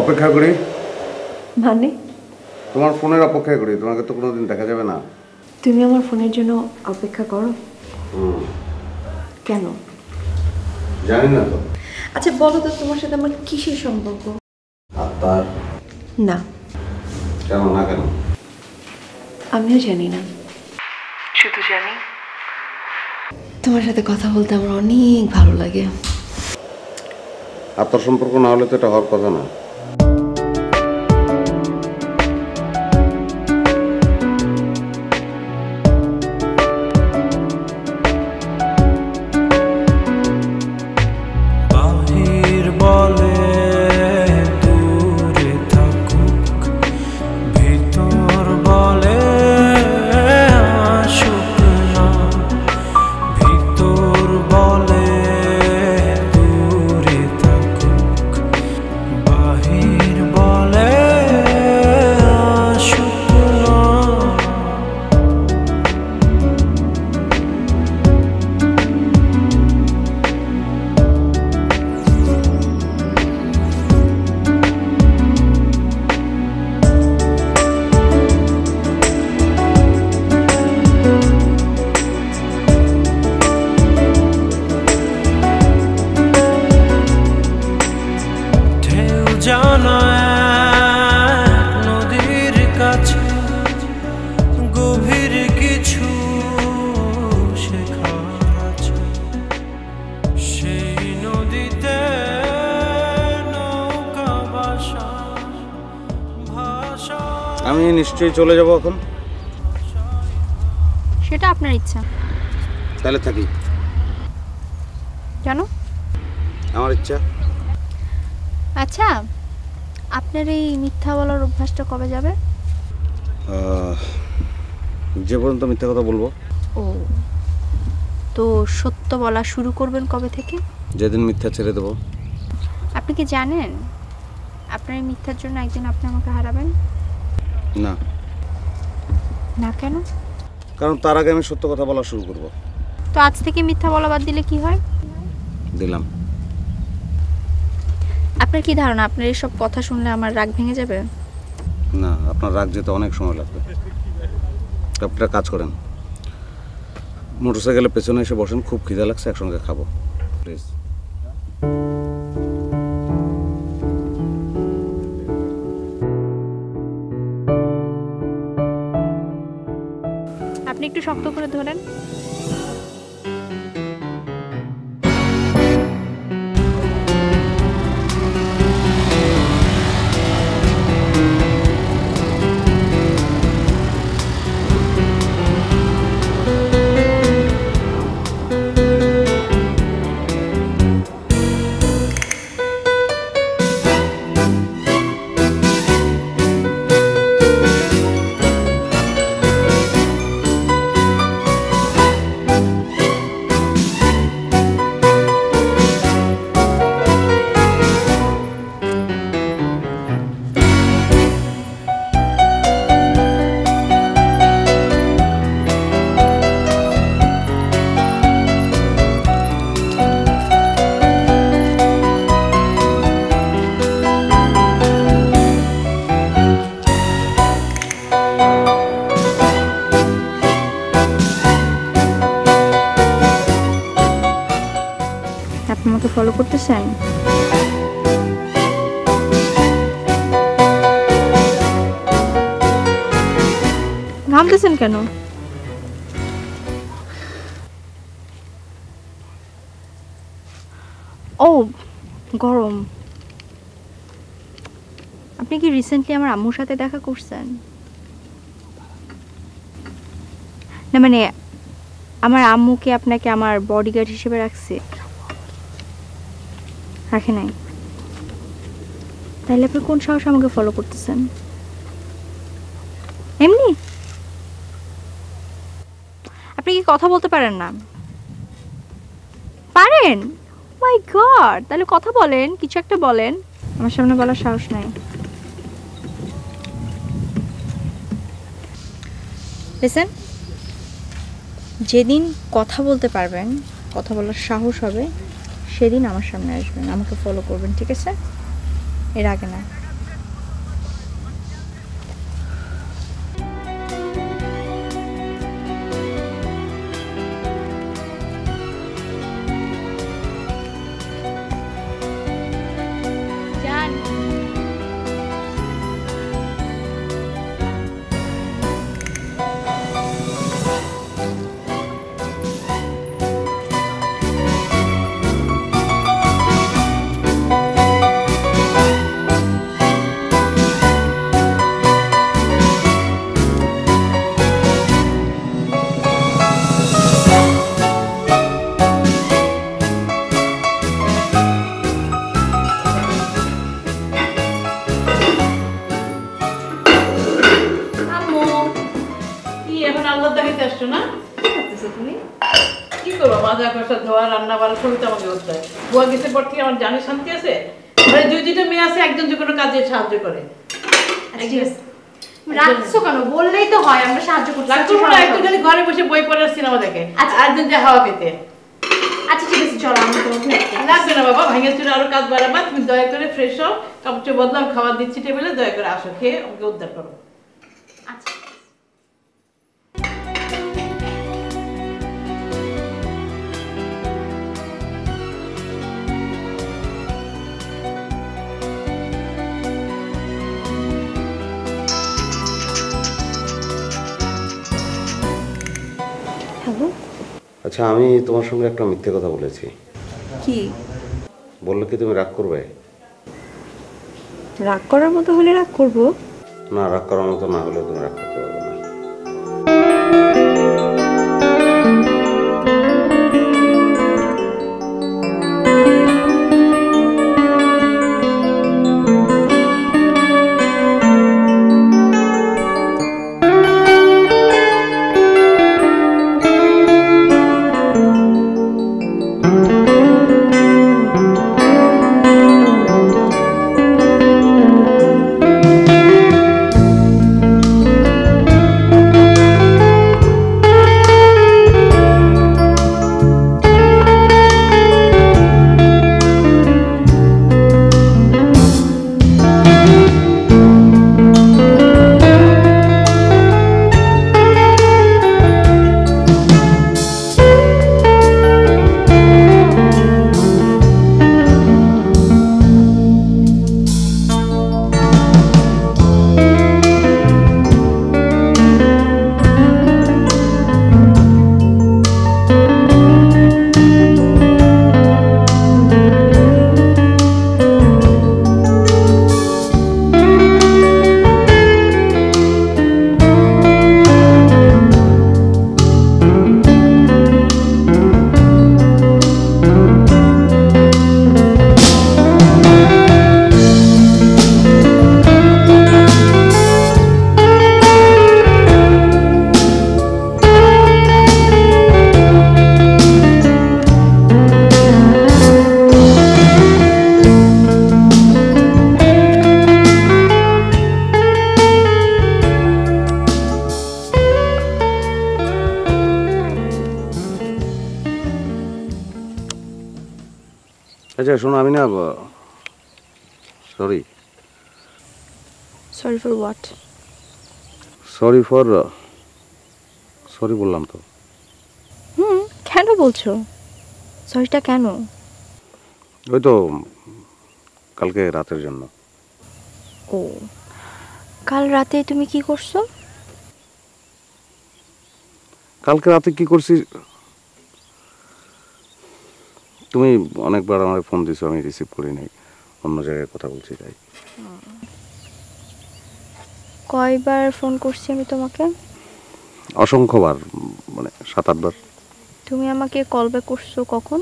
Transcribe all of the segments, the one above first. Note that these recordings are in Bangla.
অপেক্ষা করি মানে তোমার ফোনের অপেক্ষা করি, তোমাকে তো কোনোদিন দেখা যাবে না। তুমি আমার ফোনের জন্য অপেক্ষা করো? কেন জানি না তো। আচ্ছা বলো তো, তোমার সাথে আমার কিসের সম্পর্ক? আত্মার? না। কেন না? কেন আমিও জানি না, শুধু জানি তোমার সাথে কথা বলতে আমার অনেক ভালো লাগে। আত্মার সম্পর্ক না হলে তো এটা হওয়ার কথা না। আমি নিশ্চয়ই চলে যাব এখন। সেটা আপনার ইচ্ছা। তাহলে থাকি। কেন? আমার ইচ্ছা। আচ্ছা, আপনার এই মিথ্যা বলার অভ্যাসটা কবে যাবে? যে পর্যন্ত মিথ্যা কথা বলবো। ও, তো সত্য বলা শুরু করবেন কবে থেকে? যেদিন মিথ্যা ছেড়ে দেবো। আপনি কি জানেন আপনার এই মিথ্যার জন্য একদিন আপনি আমাকে হারাবেন? না। না কেন? কারণ তার আগে আমি সত্য কথা বলা শুরু করব। তো আজ থেকে মিথ্যা বলা বাদ দিলে কি হয়? দিলাম। আপনার কি ধারণা আপনার এইসব কথা শুনলে আমার রাগ ভেঙে যাবে? না, আপনার রাগ যেতে অনেক সময় লাগবে। একটা কাজ করেন, মোটরসাইকেলের পেছনে এসে বসেন, খুব খিদে লাগছে, একসঙ্গে খাবো প্লিজ। আপনি একটু শক্ত করে ধরেন। আপনি আমাকে ফলো করতেছেন? ঘামতেছেন কেন? ও গরম। আপনি কি রিসেন্টলি আমার আম্মুর সাথে দেখা করছেন? না মানে আমার আম্মুকে আপনাকে আমার বডিগার্ড হিসেবে রাখছে? রাখে নাই? তাইলে আপনি কোন সাহস আমাকে ফলো করতেছেন? এমনি আপনি কি কথা বলতে পারেন না? পারেন? মাই গড, তাহলে কথা বলেন, কিছু একটা বলেন। আমার সামনে বলার সাহস নাই। লিসেন, যেদিন কথা বলতে পারবেন, কথা বলার সাহস হবে, সেদিন আমার সামনে আসবেন, আমাকে ফলো করবেন, ঠিক আছে? এর আগে না। শান্তি আছে? দুইটা মেয়ে আছে, একজন যে কোনো কাজে সাহায্য করে। রাখছো কেন? বললেই তো হয়, আমরা সাহায্য করতে। একটু খালি ঘরে বসে বই পড়ার সিনেমা দেখে, আরেকজন যে হাওয়া পেতে। আচ্ছা ঠিক আছে, চলো আমি তোমাকে লাগবে না বাবা, ভাঙে চুরে আরো কাজ বাড়াবা। তুমি দয়া করে ফ্রেশ হও, কাপড় বদলাম, খাবার দিচ্ছি টেবিলে, দয়া করে আসো, খেয়ে ওকে উদ্ধার করো। আচ্ছা। হ্যালো। আচ্ছা, আমি তোমার সঙ্গে একটা মিথ্যে কথা বলেছি। কি? বললে কি তুমি রাগ করবে? রাগ করার মতো হলে রাগ করব। না, রাগ করার মতো না হলে তুমি রাগ করতে পারবে না। আচ্ছা শোনো, আমি না sorry. Sorry for what? Sorry বললাম তো। কেন বলছো সরিটা? কেন? ওই তো কালকে রাতের জন্য। ও, কাল রাতে তুমি কি করছো? কালকে রাতে কি করছি? তুমি অনেকবার আমার ফোন দিছো, আমি রিসিভ করি নাই, অন্য জায়গায় কথা বলছি তাই। কয়বার ফোন করছি আমি তোমাকে? অসংখ্যবার, মানে 7-8 বার। তুমি আমাকে কল ব্যাক করছো কখন?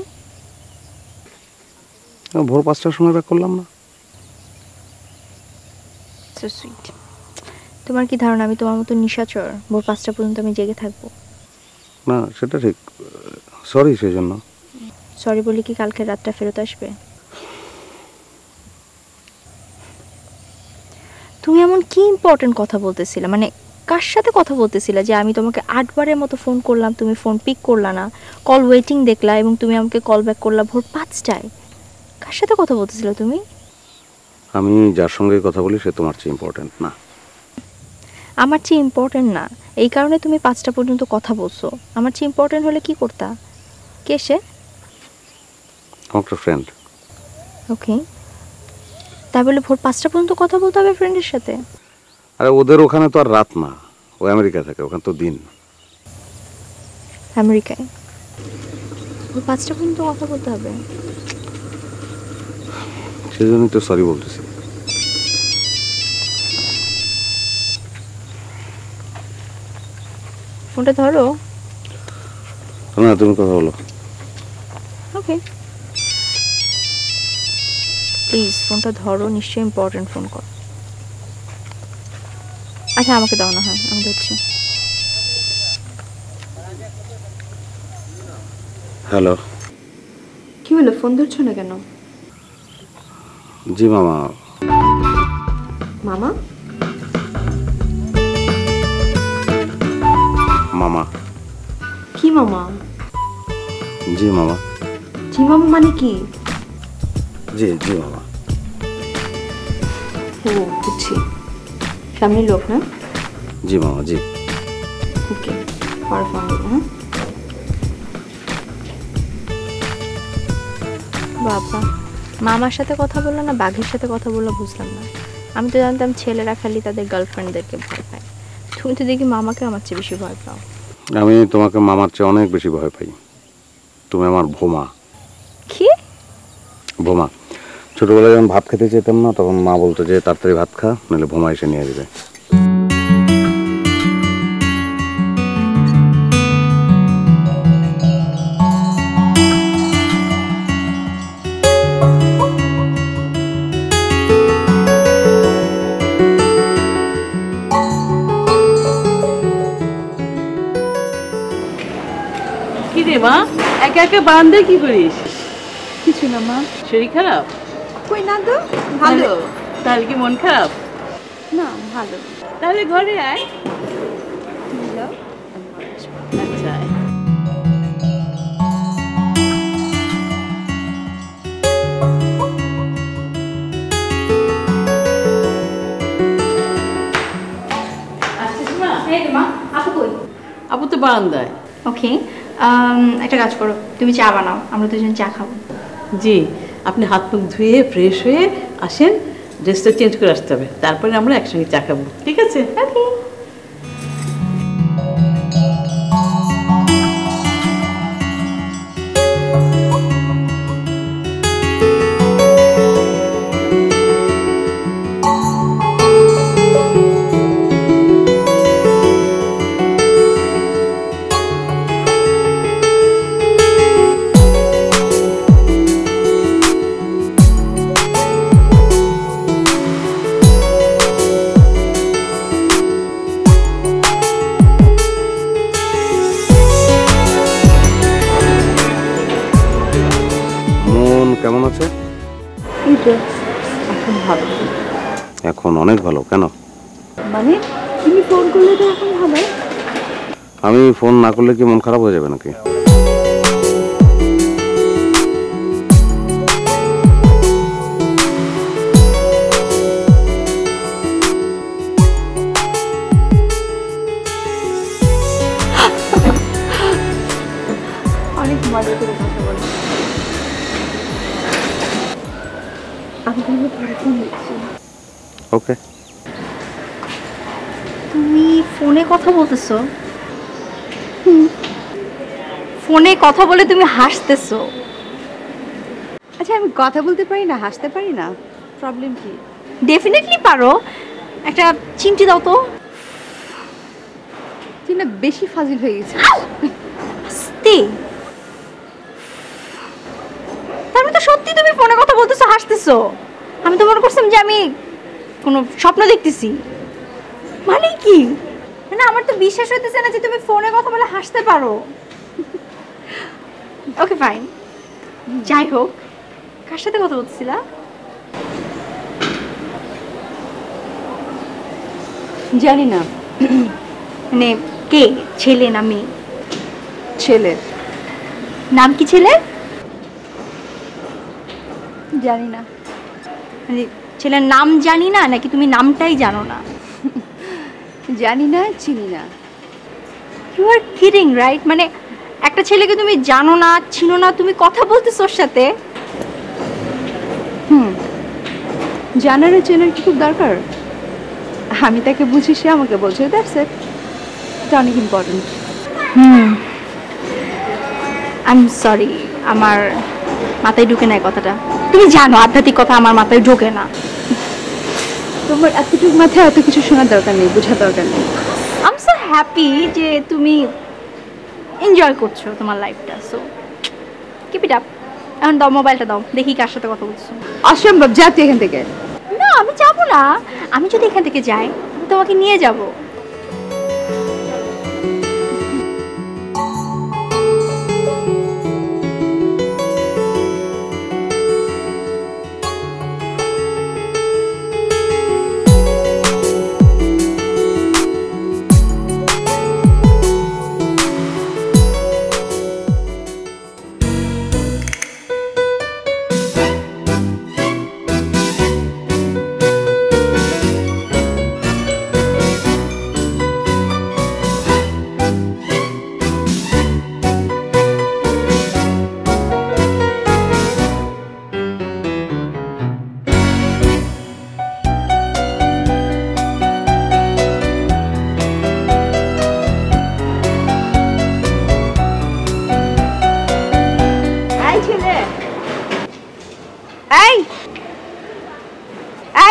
ভোর 5টার সময় ব্যাক করলাম না? So sweet. তোমার কি ধারণা আমি তোমার মতো নিশাচর ভোর 5টা পর্যন্ত আমি জেগে থাকবো? না সেটা ঠিক, সরি সেই জন্য। সরি বলে কি কালকে রাতটা ফেরত আসবে? তুমি এমন কি ইম্পর্টেন্ট কথা বলতেছিলে, মানে কার সাথে কথা বলতেছিলে যে আমি তোমাকে 8 বারের মতো ফোন করলাম, তুমি ফোন পিক করলা না, কল ওয়েটিং দেখলা এবং তুমি আমাকে কল ব্যাক করলা ভোর 5টায়? কার সাথে কথা বলতেছিলে তুমি? আমি যার সঙ্গে কথা বলি সে তোমার চেয়ে ইম্পর্টেন্ট না। আমার চেয়ে ইম্পর্টেন্ট না এই কারণে তুমি 5টা পর্যন্ত কথা বলছো। আমার চেয়ে ইম্পর্টেন্ট হলে কি করতা? কে সে? আমার একটা ফ্রেন্ড। ওকে, তাই বলে ভোর 5টা পর্যন্ত কথা বলতে হবে ফ্রেন্ডের সাথে? আরে ওদের ওখানে তো আর রাত না, ও আমেরিকা থাকে, ওখানে তো দিন। আমেরিকায় ভোর 5টা পর্যন্ত কথা বলতে হবে? সেই জন্যই তো সরি বলতেছি। ফোনটা ধরো। না তুমি কথা বলো। ওকে প্লিজ ফোনটা ধরো, নিশ্চয়ই ইম্পর্টেন্ট ফোন কর। আচ্ছা আমাকে দাও না, হয় আমি ধরছি। হ্যালো। কি হলো, ফোন ধরছো না কেন? জি মামা। মামা? মামা? কি মামা? জি মামা। জি মামা মানে কি? জি জি মামা। ও বুঝছি, সামনের লোক না? জি মামা জি। ওকে, পরে ফোন দেবো। হ্যাঁ বাবা, মামার সাথে কথা বললো না বাঘের সাথে কথা বললো বুঝলাম না। আমি তো জানতাম ছেলেরা খালি তাদের গার্লফ্রেন্ডদেরকে ভয় পায়, তুমি তো দেখি মামাকে আমার চেয়ে বেশি ভয় পাও। আমি তোমাকে মামার চেয়ে অনেক বেশি ভয় পাই। তুমি আমার ভোমা। কি ভোমা? ছোটবেলায় যখন ভাত খেতে যেতাম না তখন মা বলতো যে তাড়াতাড়ি ভাত খা, নাহলে ভোমা এসে নিয়ে যাবে। কি রে মা, একা একা বারান্দা কি করিস? কিছু না মা। শরীর খারাপ? কই না তো, ভালো। তাহলে কি মন খারাপ? না ভালো। তাহলে ঘরে আয়। আচ্ছা আয়। আসছিস মা? আপু কই? আপু তো বারান্দায়। ওকে, একটা কাজ করো, তুমি চা বানাও, আমরা দুজন চা খাবো। জি, আপনি হাত মুখ ধুয়ে ফ্রেশ হয়ে আসেন, ড্রেসটা চেঞ্জ করে আসতে হবে, তারপরে আমরা একসঙ্গে চা খাবো, ঠিক আছে? ওকে। কেমন আছে এখন ভালো? এখন অনেক ভালো। কেন? মানে তুমি ফোন করলে তো এখন ভালো। আমি ফোন না করলে কি মন খারাপ হয়ে যাবে নাকি? অনেক মজা করে কথা বলো। আমি তাহলে পরে ফোন দিচ্ছি। ওকে। তুমি ফোনে কথা বলতেছো? ফোনে কথা বলে তুমি হাসতেছো? আচ্ছা আমি কথা বলতে পারি না, হাসতে পারি না, প্রবলেম কি? ডেফিনেটলি পারো। একটা চিমটি দাও তো। তুই না বেশি ফাজিল হয়ে গেছিস। আস্তে। তার মানে তো সত্যি তুমি ফোনে কথা বলতেছো, হাসতেছো। আমি তো মনে করছিলাম যে আমি কোনো স্বপ্ন দেখতেছি। মানে কি? মানে আমার তো বিশ্বাস হইতেছে না যে তুমি ফোনে কথা বলে হাসতে পারো। ওকে ফাইন, যাই হোক, কার সাথে কথা বলছিলা? জানি না। মানে কে, ছেলে না মেয়ে? ছেলে। নাম কি ছেলে? জানি না। মানে ছেলের নাম জানি না নাকি তুমি নামটাই জানো না? জানি না, চিনি না। You are kidding right? মানে একটা ছেলেকে তুমি জানো না, চিনো না, তুমি কথা বলতেছো ওর সাথে? জানার আর চেনার কি খুব দরকার? আমি তাকে বুঝি, সে আমাকে বলছে, দ্যাটস ইট। এটা অনেক ইম্পর্টেন্ট। আই এম সরি, আমার মাথায় ঢুকে নাই কথাটা। তুমি জানো আধ্যাত্মিক কথা আমার মাথায় ঢোকে না। তোমার এতটুকু মাথায় এত কিছু শোনার দরকার নেই, বোঝার দরকার নেই। আই এম সো হ্যাপি যে তুমি এনজয় করছো তোমার লাইফটা। So keep it up. এখন দাও মোবাইলটা, দাও দেখি কার সাথে কথা বলছো। অসম্ভব, যা তুই এখান থেকে। না আমি যাবো না। আমি যদি এখান থেকে যাই আমি তোমাকে নিয়ে যাব।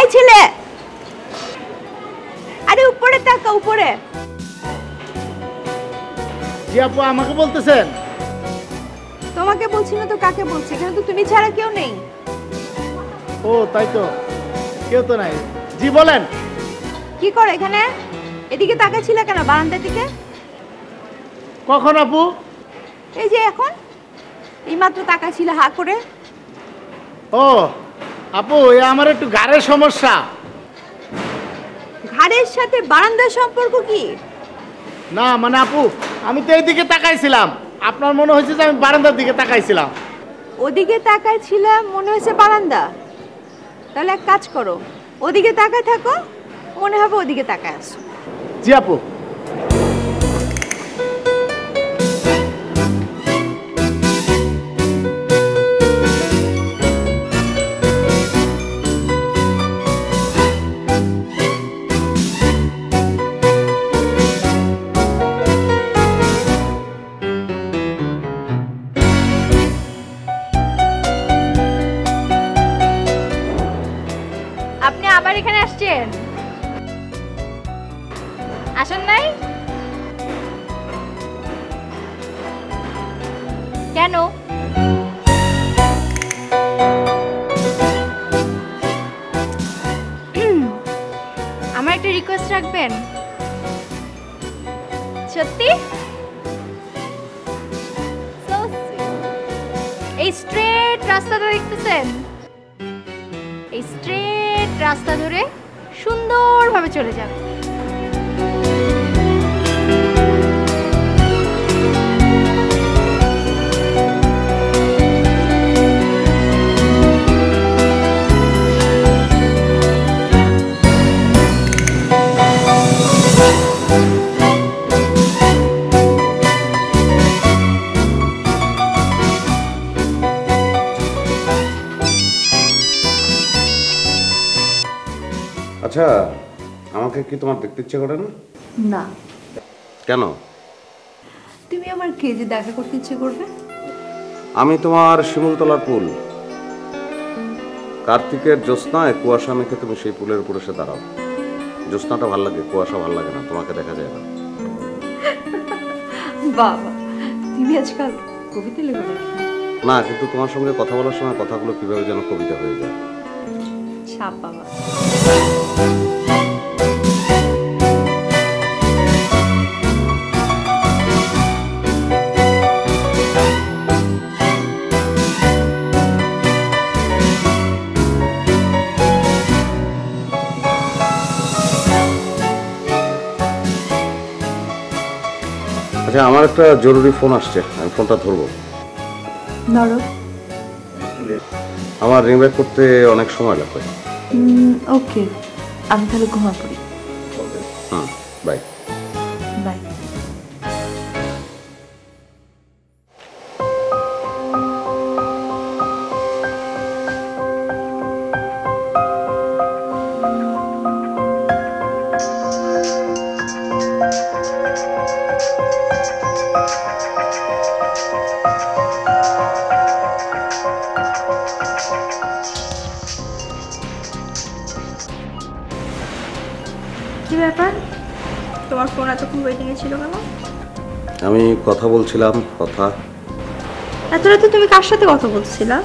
এই ছেলে, আরে উপরে তাকা, উপরে। জি আপু, আমাকে বলতেছেন? তোমাকে বলছি না তো কাকে বলছি? এখানে তো তুমি ছাড়া কেউ নেই। ও তাই তো, কেউ তো নাই। জি বলেন। কি করে এখানে? এদিকে তাকাচ্ছিল কেন, বারান্দার দিকে? কখন আপু? এই যে এখন, এইমাত্র তাকাচ্ছিল হা করে। ও আপু, আমার একটু গাড়ের সমস্যা। ঘাড়ের সাথে বারান্দার সম্পর্ক কি? না মানে আপু, আমি তো এইদিকে তাকাইছিলাম, আপনার মনে হয়েছে যে আমি বারান্দার দিকে তাকাইছিলাম। ওদিকে তাকাইছিলাম মনে হয়েছে বারান্দা। তাহলে এক কাজ করো, ওদিকে তাকায় থাকো, মনে হবে ওদিকে তাকায় আসো। জি আপু। আপনি আবার এখানে আসছেন? আসেন নাই কেন? আমার একটা রিকোয়েস্ট রাখবেন? সত্যি? So sweet. এই স্ট্রেট রাস্তাটা দেখতেছেন? এই স্ট্রেট রাস্তা ধরে সুন্দরভাবে চলে যাবে। আচ্ছা, আমাকে কি তোমার দেখতে ইচ্ছে করে না? না। কেন? তুমি আমার কে যে দেখা করতে ইচ্ছে করবে? আমি তোমার শিমুলতলার পুল। কার্তিকের জ্যোৎস্নায় কুয়াশা মেখে তুমি সেই পুলের উপরে এসে দাঁড়াও। জ্যোৎস্নাটা ভাল লাগে, কুয়াশা ভাল লাগে না, তোমাকে দেখা যায় না। বাবা, তুমি আজকাল কবিতা লেখো নাকি? না, কিন্তু তোমার সঙ্গে কথা বলার সময় কথাগুলো কিভাবে যেন কবিতা হয়ে যায়। ছাপ বাবা। আচ্ছা, আমার একটা জরুরি ফোন আসছে, আমি ফোনটা ধরবো। ধরো। আমার রিং ব্যাক করতে অনেক সময় লাগবে। ওকে, আমি তাহলে ঘুমা পড়ি। হুম, বাই। বাই। কি ব্যাপার, তোমার ফোন এতক্ষণ ওয়েটিংয়ে ছিল কেন? আমি কথা বলছিলাম, কথা। এত রাতে তুমি কার সাথে কথা বলছিলা?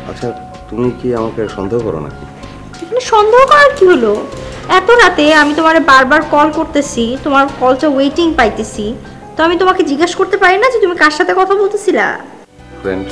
আচ্ছা, তুমি কি আমাকে সন্দেহ করো নাকি? এখানে সন্দেহ করার কি হলো? এত রাতে আমি তোমারে বারবার কল করতেছি, তোমার কলটা ওয়েটিং পাইতেছি, তো আমি তোমাকে জিজ্ঞাসা করতে পারি না যে তুমি কার সাথে কথা বলতেছিলা? Friend.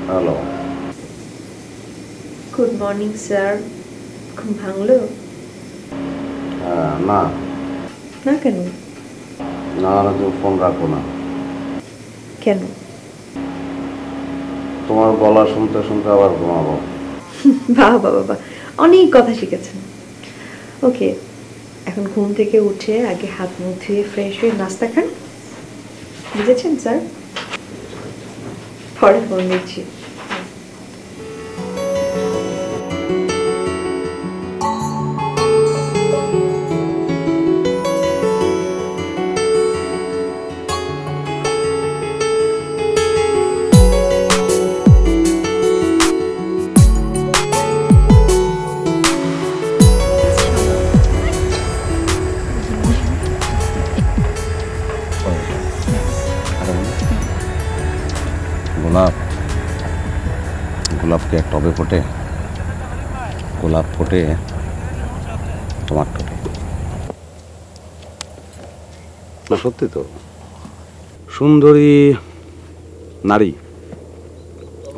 Hello. Good morning sir. ঘুম ভাঙলো? না না কেন? না না, তুমি ফোন রাখো না। কেন? তোমার গলা শুনতে শুনতে আবার ঘুমাবো। বাহ বাহ বাহ, অনেক কথা শিখেছেন। ওকে, এখন ঘুম থেকে উঠে আগে হাত মুখ ধুয়ে ফ্রেশ হয়ে নাস্তা খান, বুঝেছেন স্যার? পরে ফোন দিচ্ছি। গোলাপ, গোলাপ কি এক টবে ফোটে? গোলাপ ফোটে তোমার ঠোঁটে। না, সত্যি তো। সুন্দরী নারী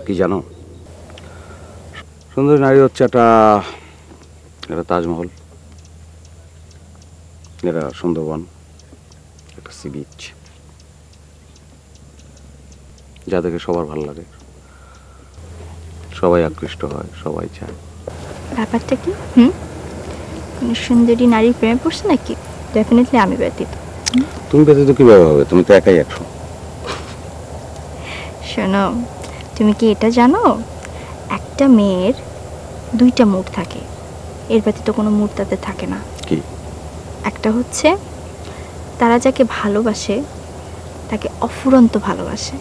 কি জানো? সুন্দরী নারী হচ্ছে একটা তাজমহল, এটা সুন্দরবন, একটা সি বিচ, যা দেখে সবার ভালো লাগে, সবাই আকৃষ্ট হয়, সবাই চায়। ব্যাপারটা কি? কোনো সুন্দরী নারীর প্রেমে পড়ছে নাকি? ডেফিনেটলি আমি ব্যতীত। তুমি ব্যতীত কিভাবে হবে? তুমি তো একাই 100। শোনো, তুমি কি এটা জানো একটা মেয়ের 2টা মুড থাকে, এর ব্যতীত কোনো মুড তাদের থাকে না। কি? একটা হচ্ছে তারা যাকে ভালোবাসে তাকে অফুরন্ত ভালোবাসে,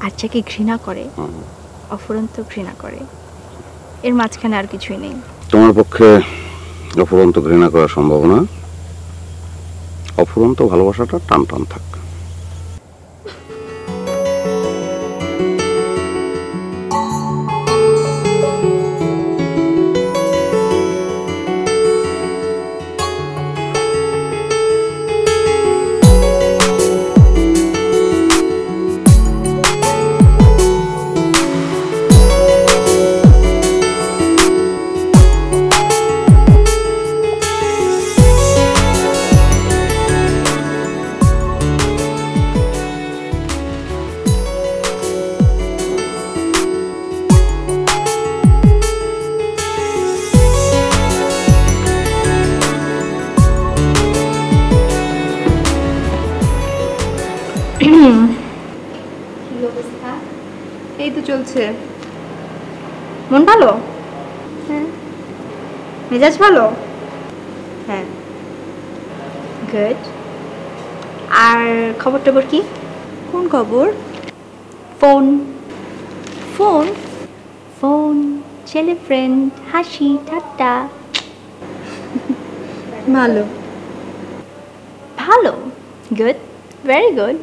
আর যাকে ঘৃণা করে অফুরন্ত ঘৃণা করে। এর মাঝখানে আর কিছুই নেই। তোমার পক্ষে অফুরন্ত ঘৃণা করা সম্ভব না, অফুরন্ত ভালোবাসাটা টান টান থাক। এই তো চলছে। মন ভালো? হ্যাঁ। মেজাজ ভালো? হ্যাঁ। গুড। আর খবর টবর কি? কোন খবর? ফোন। ফোন? ফোন, ছেলে ফ্রেন্ড, হাসি ঠাট্টা। ভালো। ভালো? Good, very good.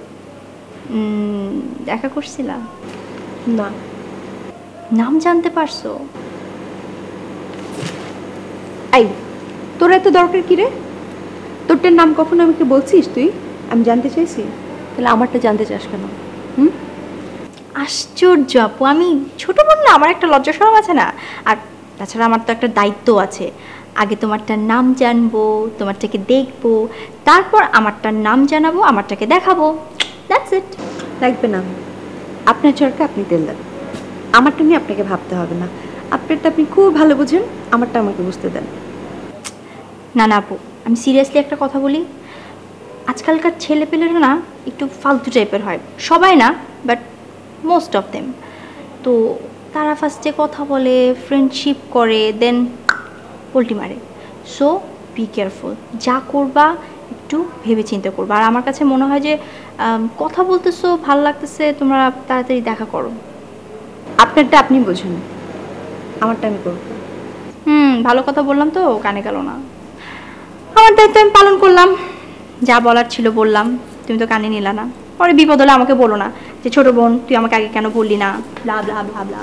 দেখা করছিলা? না। নাম জানতে পারছো? এই, তোর এত দরকার কি রে? তোরটার নাম কখনো আমাকে বলছিস তুই? আমি জানতে চাইছি, তাহলে আমারটা জানতে চাস কেন? আশ্চর্য আপু, আমি ছোট বোন না, আমার একটা লজ্জা শরম আছে না? আর তাছাড়া আমার তো একটা দায়িত্ব আছে। আগে তোমারটার নাম জানবো, তোমারটাকে দেখবো, তারপর আমারটার নাম জানাবো, আমারটাকে দেখাবো। That's it. লাগবে না, আপনার চরকা আপনি তেল দেন। আমারটা নিয়ে আপনাকে ভাবতে হবে না। আপনারটা আপনি খুব ভালো বুঝেন, আমারটা আমাকে বুঝতে দেন। না না আপু, আমি সিরিয়াসলি একটা কথা বলি। আজকালকার ছেলেপেলেরা না একটু ফালতু টাইপের হয়, সবাই না, বাট মোস্ট অফ দেম। তো তারা ফার্স্টে কথা বলে, ফ্রেন্ডশিপ করে, দেন পোল্টি মারে। সো বি কেয়ারফুল, যা করবা একটু ভেবে চিন্তা করবা। আর আমার কাছে মনে হয় যে কথা বলতেছো, ভালো লাগতেছে, তোমরা তাড়াতাড়ি দেখা করো। আপনারটা আপনি বুঝুন, আমারটা আমি করব। ভালো কথা বললাম তো, কানে গেল না। আমার দায়িত্ব আমি পালন করলাম, যা বলার ছিল বললাম, তুমি তো কানে নিলা না। পরে বিপদ হলে আমাকে বলো না যে ছোট বোন তুই আমাকে আগে কেন বললি না, ব্লা ব্লা ব্লা ব্লা।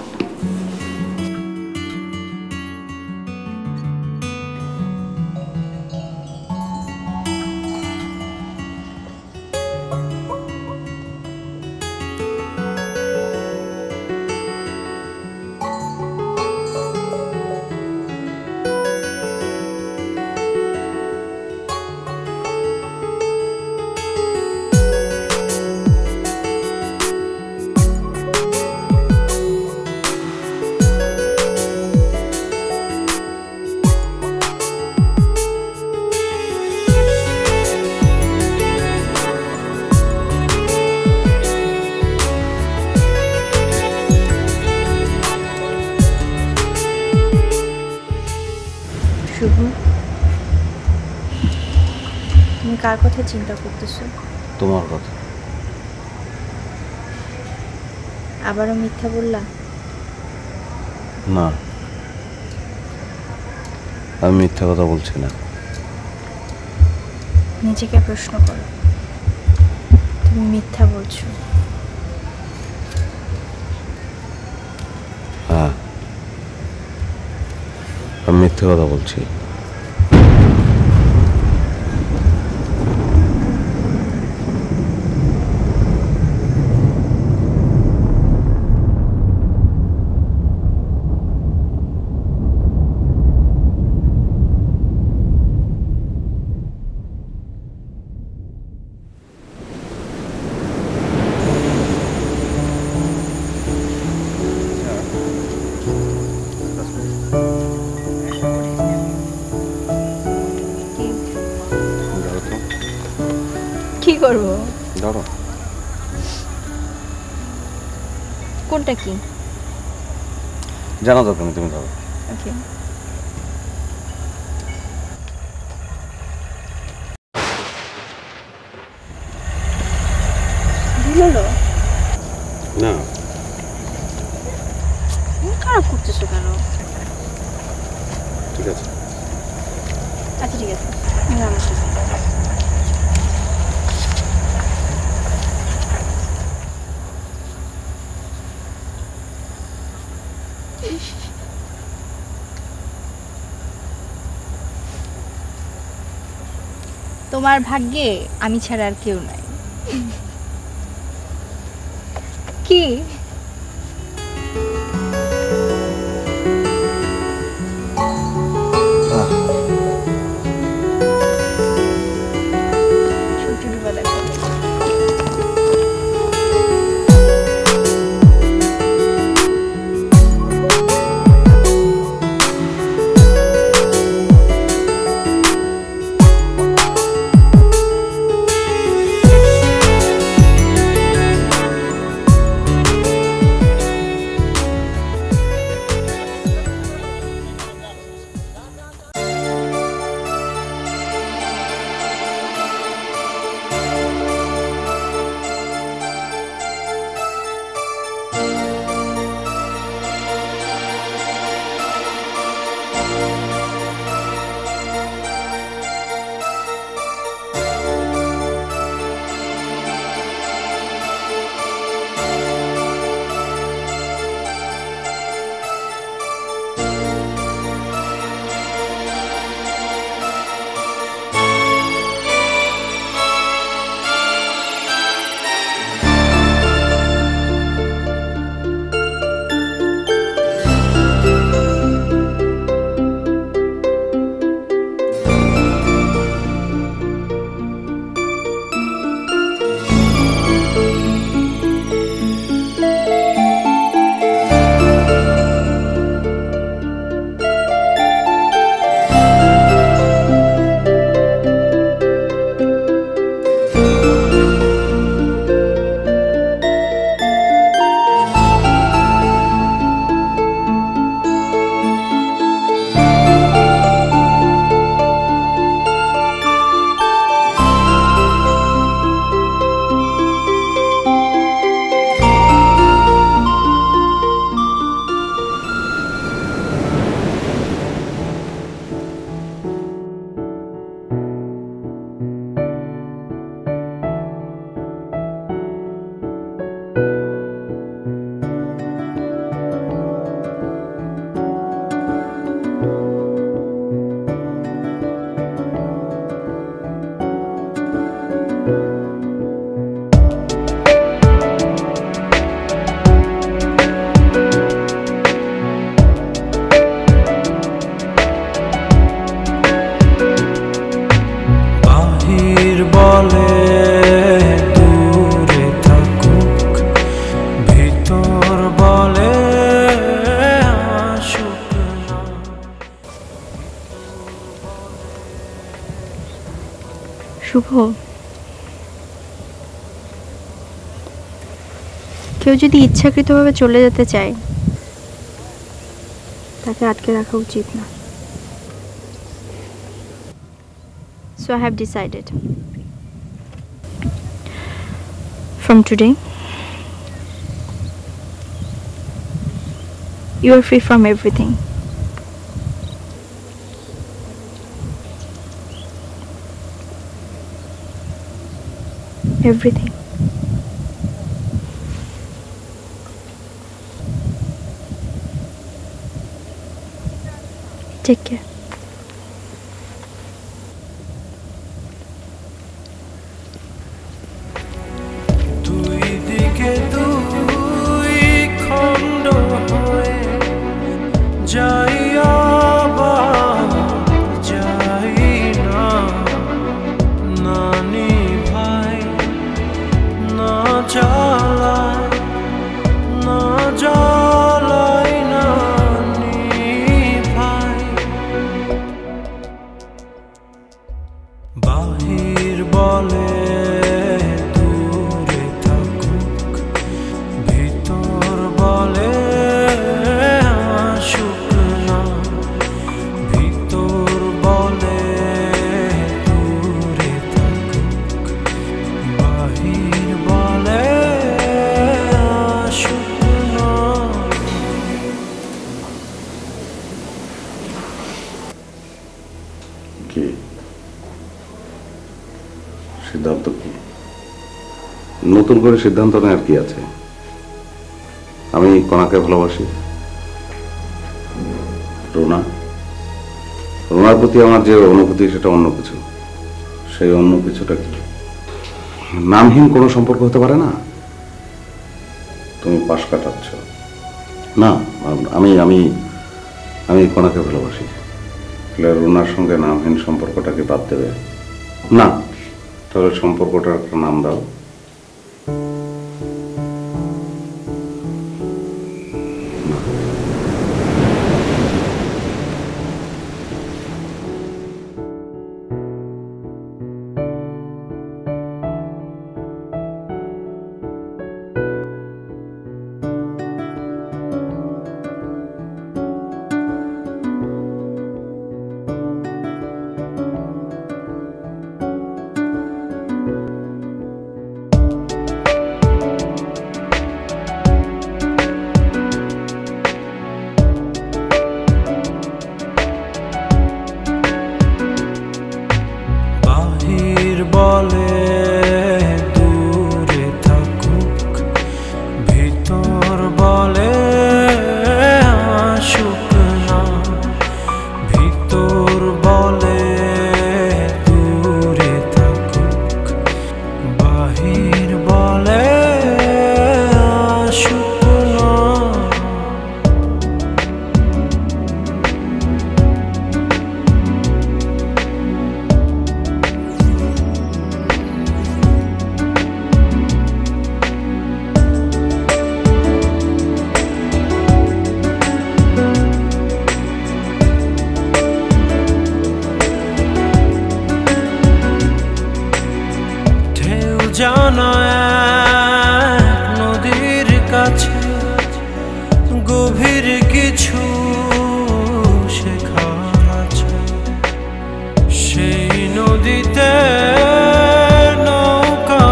শুভ, তুমি কার কথা চিন্তা করতেছো? তোমার কথা। আবারও মিথ্যা বললা? না, আমি মিথ্যা কথা বলছি না। নিজেকে প্রশ্ন করো, তুমি মিথ্যা বলছো। হ্যাঁ, আমি মিথ্যে কথা বলছি। কি করবো? ধরো। কোনটা কি? জানা দরকার নেই, তুমি ধরো। ওকে। হলো না, খারাপ করতেছো কেন? ঠিক আছে। আচ্ছা ঠিক আছে। আমার সাথে তোমার ভাগ্যে আমি ছাড়া আর কেউ নাই। কি? শুভ, কেউ যদি ইচ্ছাকৃতভাবে চলে যেতে চায় তাকে আটকে রাখা উচিত না। So I have decided from today you are free from everything. Everything. Take care. বাহির বলে দূরে থাকুক, ভিতর বলে আসুক না, ভিতর বলে দূরে থাকুক, বাহির বলে আসুক না। কি সিদ্ধান্ত কি? নতুন করে সিদ্ধান্ত নেওয়ার কি আছে? আমি কণাকে ভালোবাসি। রুনার প্রতি আমার যে অনুভূতি সেটা অন্য কিছু। সেই অন্য কিছুটা কি? নামহীন কোনো সম্পর্ক হতে পারে না। তুমি পাশ কাটাচ্ছ না। আমি আমি আমি কণাকে ভালোবাসি। রুনার সঙ্গে নামহীন সম্পর্কটাকে বাদ দেবে না? তাহলে সম্পর্কটার একটা নাম দাও। বলে দূরে থাকুক, ভিতর বলে আসুক না, ভিতর বলে দূরে থাকুক, বাহির বলে আসুক না। জানা এক নদীর কাছে গভীর কিছু শেখার আছে, সেই নদীতে নৌকা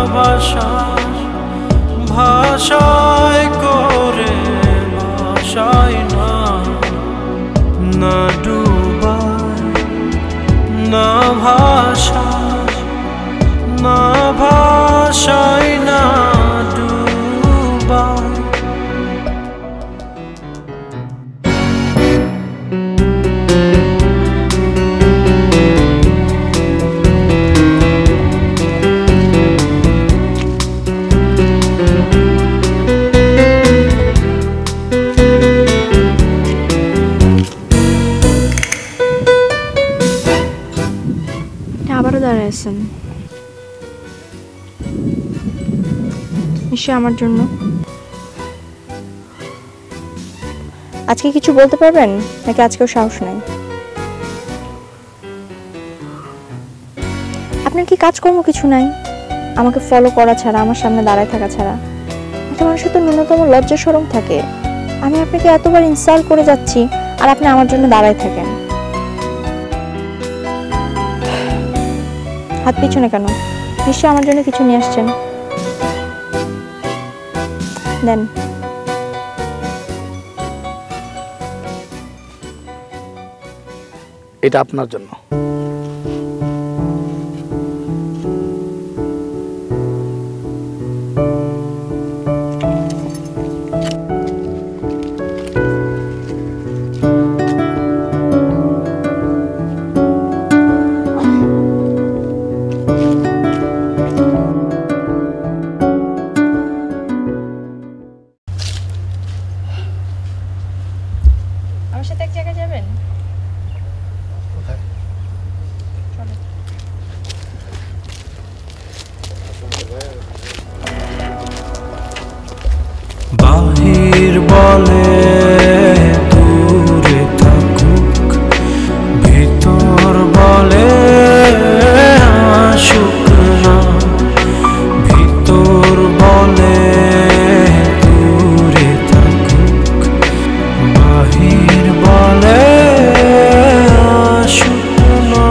ভাষায় করে ভাষায় না, না ডুবায় না ভাষায়, না ভাষায় না ডুবায়। আবারও দাঁড়াইছেন নিশ্চয় আমার জন্য। আজকে কিছু বলতে পারবেন নাকি আজকেও সাহস নাই? আপনার কি কাজকর্ম কিছু নাই, আমাকে ফলো করা ছাড়া, আমার সামনে দাঁড়ায় থাকা ছাড়া। একটা মানুষের তো ন্যূনতম লজ্জা শরম থাকে। আমি আপনাকে এতবার ইনসাল্ট করে যাচ্ছি আর আপনি আমার জন্য দাঁড়ায় থাকেন। হাত পিছনে কেন? নিশ্চয়ই আমার জন্য কিছু নিয়ে আসছেন। দেন। এটা আপনার জন্য। আমার সাথে এক জায়গায় যাবেন? বাহির বলে দূরে থাকুক, ভিতর বলে আসুক না, ভিতর বলে দূরে থাকুক, বাহির বলে আসুক না।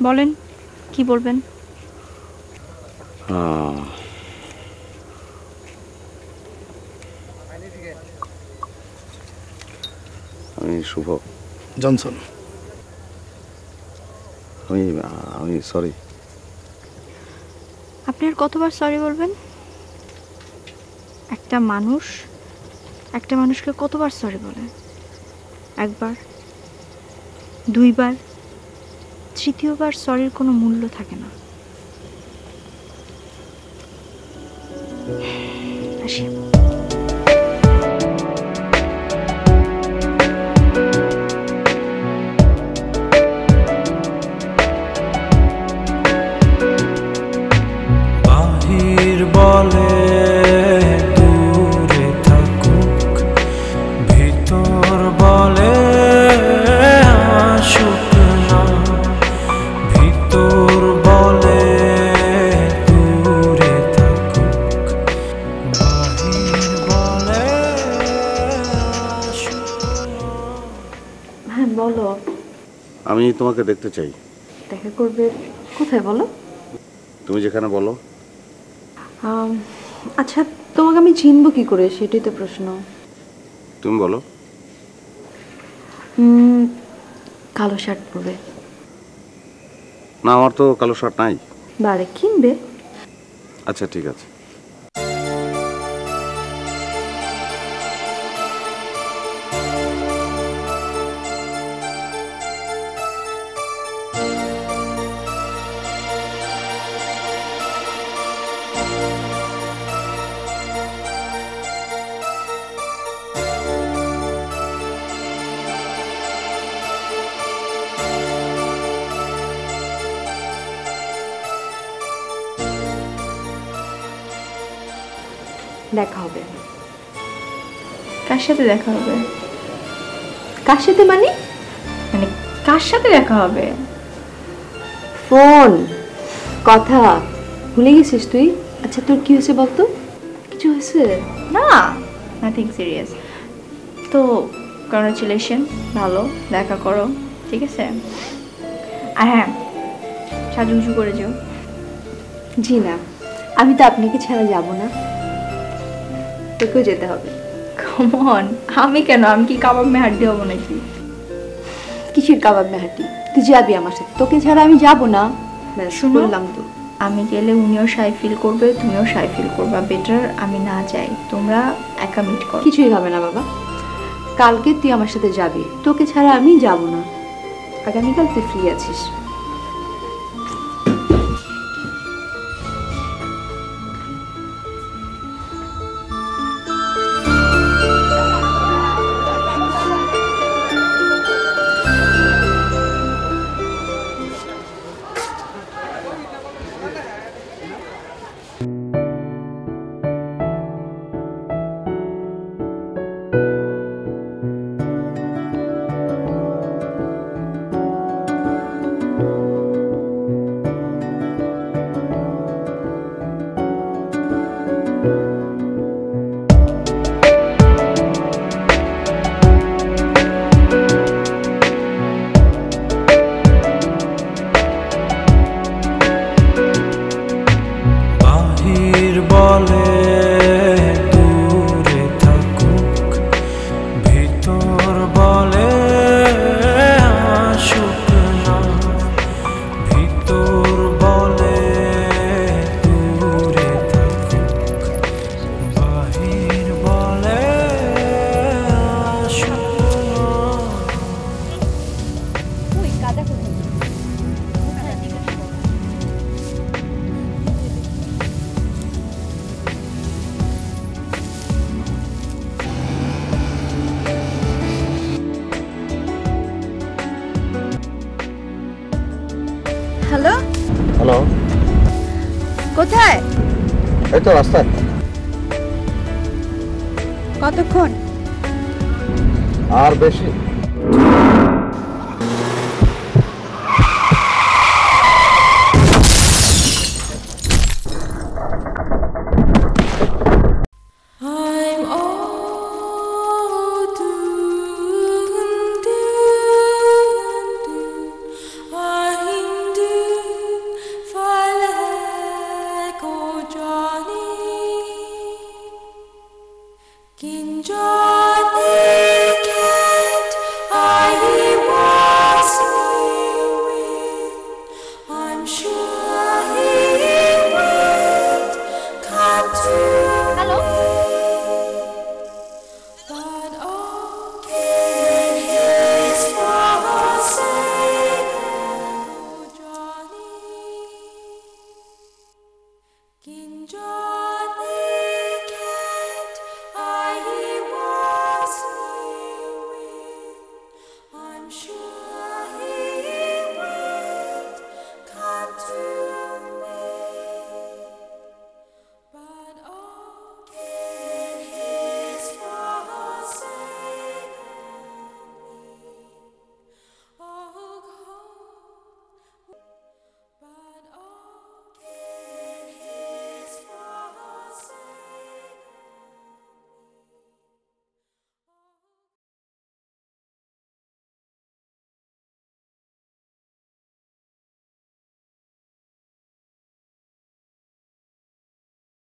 বলেন, কি বলবেন? আমি শুভ। জনসন। আমি সরি। আপনি আর কতবার সরি বলবেন? একটা মানুষকে কতবার সরি বলে? একবার, দুইবার, তৃতীয়বার সরির কোনো মূল্য থাকে না। আসি। বাহির বলে দূরে থাকুক, ভিতর বলে আসুক না, ভিতর বলে দূরে থাকুক, বাহির বলে আসুক না। হ্যাঁ বলো। আমি তোমাকে দেখতে চাই। দেখা করবে কোথায় বলো? তুমি যেখানে বলো। আচ্ছা তোমাকে আমি চিনবো কি করে সেটাই তো প্রশ্ন। তুমি বলো। কালো শার্ট পরবে। না, আমার তো কালো শার্ট নাই। বারে কিনবে। আচ্ছা ঠিক আছে। দেখা হবে। কার সাথে দেখা হবে? কার সাথে মানে? মানে কার সাথে দেখা হবে? ফোন, কথা ভুলে গেছিস তুই? আচ্ছা তোর কি হয়েছে বলতো? কিছু হয়েছে? না, নাথিং সিরিয়াস। তো কংগ্রাচুলেশন, ভালো দেখা করো, ঠিক আছে? আর হ্যাঁ, সাজুগুজু করে যাও। জি না, আমি তো আপনাকে ছাড়া যাব না, তোকেও যেতে হবে। কমন, আমি কেন? আমি কি কাবাব মে হাড্ডি হবো নাকি? কিসের কাবাব মেহাটি? তুই যাবি আমার সাথে, তোকে ছাড়া আমি যাব না। শুনো, বললাম তো। আমি গেলে উনিও শাই ফিল করবে, তুমিও শাই ফিল করবা। বেটার আমি না যাই, তোমরা একা মিট করো। কিছুই হবে না বাবা, কালকে তুই আমার সাথে যাবি, তোকে ছাড়া আমি যাব না। আগামীকাল তুই ফ্রি আছিস। কোথায়? এই তো রাস্তায়। কতক্ষণ? আর বেশি। I'm all doomed, I'm doomed, falek o Johnny, King Johnny can't I was with, I'm sure he will come to. Hello But all King is forsaken, oh Johnny, King Johnny.